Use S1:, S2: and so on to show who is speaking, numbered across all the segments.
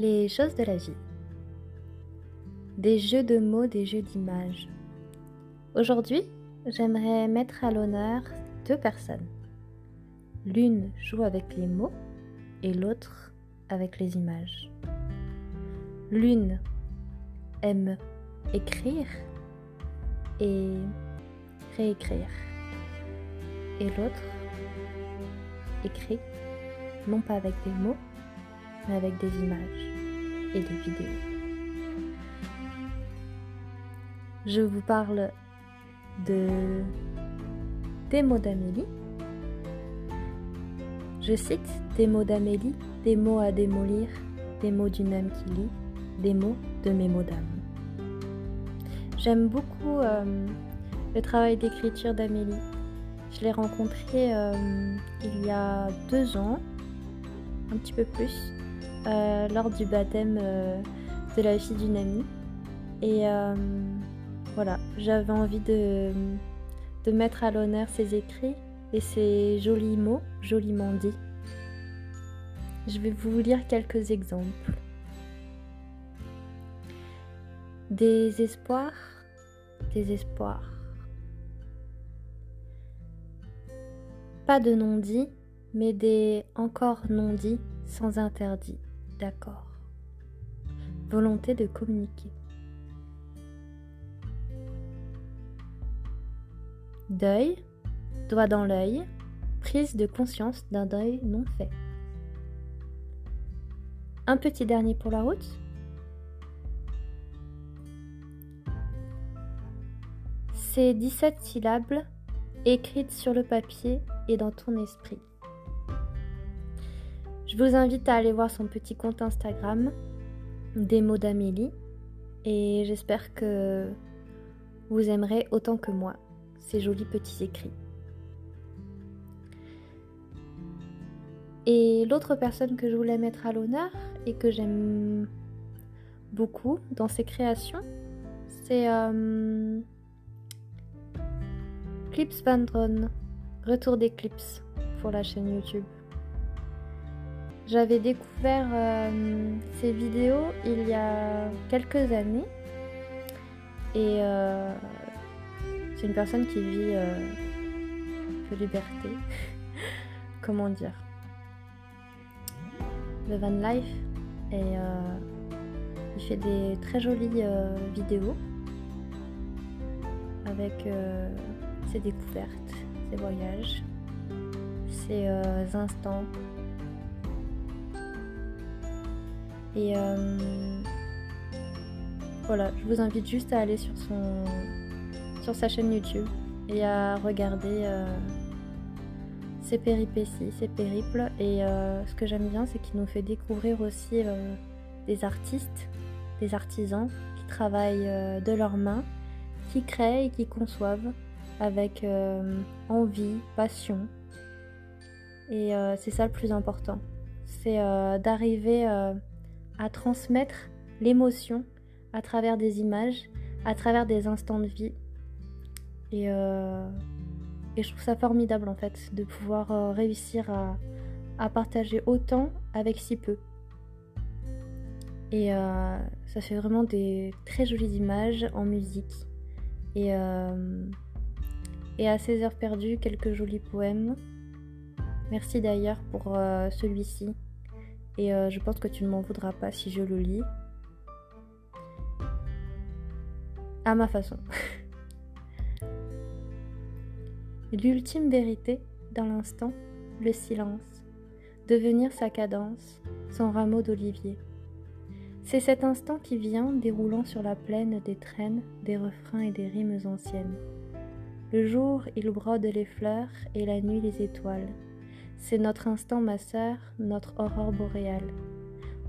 S1: Les choses de la vie. Des jeux de mots, des jeux d'images. Aujourd'hui, j'aimerais mettre à l'honneur deux personnes. L'une joue avec les mots et l'autre avec les images. L'une aime écrire et réécrire. Et l'autre écrit, non pas avec des mots, mais avec des images et des vidéos. Je vous parle des mots d'Amélie. Je cite des mots d'Amélie, des mots à démolir, des mots d'une âme qui lit, des mots de mes mots d'âme. J'aime beaucoup le travail d'écriture d'Amélie. Je l'ai rencontrée il y a 2 ans, un petit peu plus, lors du baptême de la fille d'une amie. Et voilà, j'avais envie de mettre à l'honneur ses écrits et ses jolis mots, joliment dits. Je vais vous lire quelques exemples. Désespoir, désespoir. Pas de non-dit, mais des encore non-dits sans interdit, d'accord. Volonté de communiquer. Deuil, doigt dans l'œil, prise de conscience d'un deuil non fait. Un petit dernier pour la route. Ces 17 syllabes écrites sur le papier et dans ton esprit. Je vous invite à aller voir son petit compte Instagram, des mots d'Amélie, et j'espère que vous aimerez autant que moi ces jolis petits écrits. Et l'autre personne que je voulais mettre à l'honneur et que j'aime beaucoup dans ses créations, c'est Clips Van Dron, Retour des Clips pour la chaîne YouTube. J'avais découvert ces vidéos il y a quelques années et c'est une personne qui vit de liberté, comment dire, le van life, et il fait des très jolies vidéos avec ses découvertes, ses voyages, ses instants. Et voilà, je vous invite juste à aller sur sa chaîne YouTube et à regarder ses péripéties, ses périples. Et ce que j'aime bien, c'est qu'il nous fait découvrir aussi des artistes, des artisans qui travaillent de leurs mains, qui créent et qui conçoivent avec envie, passion. Et c'est ça le plus important, c'est d'arriver à transmettre l'émotion à travers des images, à travers des instants de vie. Et je trouve ça formidable en fait, de pouvoir réussir à partager autant avec si peu. Et ça fait vraiment des très jolies images en musique. Et à ses heures perdues, quelques jolis poèmes. Merci d'ailleurs pour celui-ci. Et je pense que tu ne m'en voudras pas si je le lis. À ma façon. L'ultime vérité, dans l'instant, le silence, devenir sa cadence, son rameau d'olivier. C'est cet instant qui vient déroulant sur la plaine des traînes, des refrains et des rimes anciennes. Le jour, il brode les fleurs et la nuit les étoiles. C'est notre instant, ma sœur, notre aurore boréale.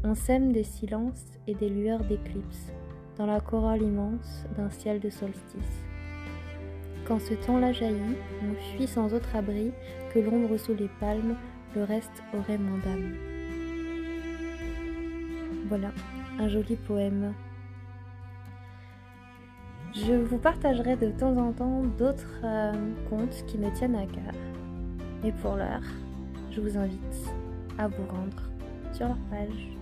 S1: On sème des silences et des lueurs d'éclipse dans la corolle immense d'un ciel de solstice. Quand ce temps-là jaillit, on fuit sans autre abri que l'ombre sous les palmes, le reste aurait moins d'âme. Voilà, un joli poème. Je vous partagerai de temps en temps d'autres contes qui me tiennent à cœur. Et pour l'heure, je vous invite à vous rendre sur leur page.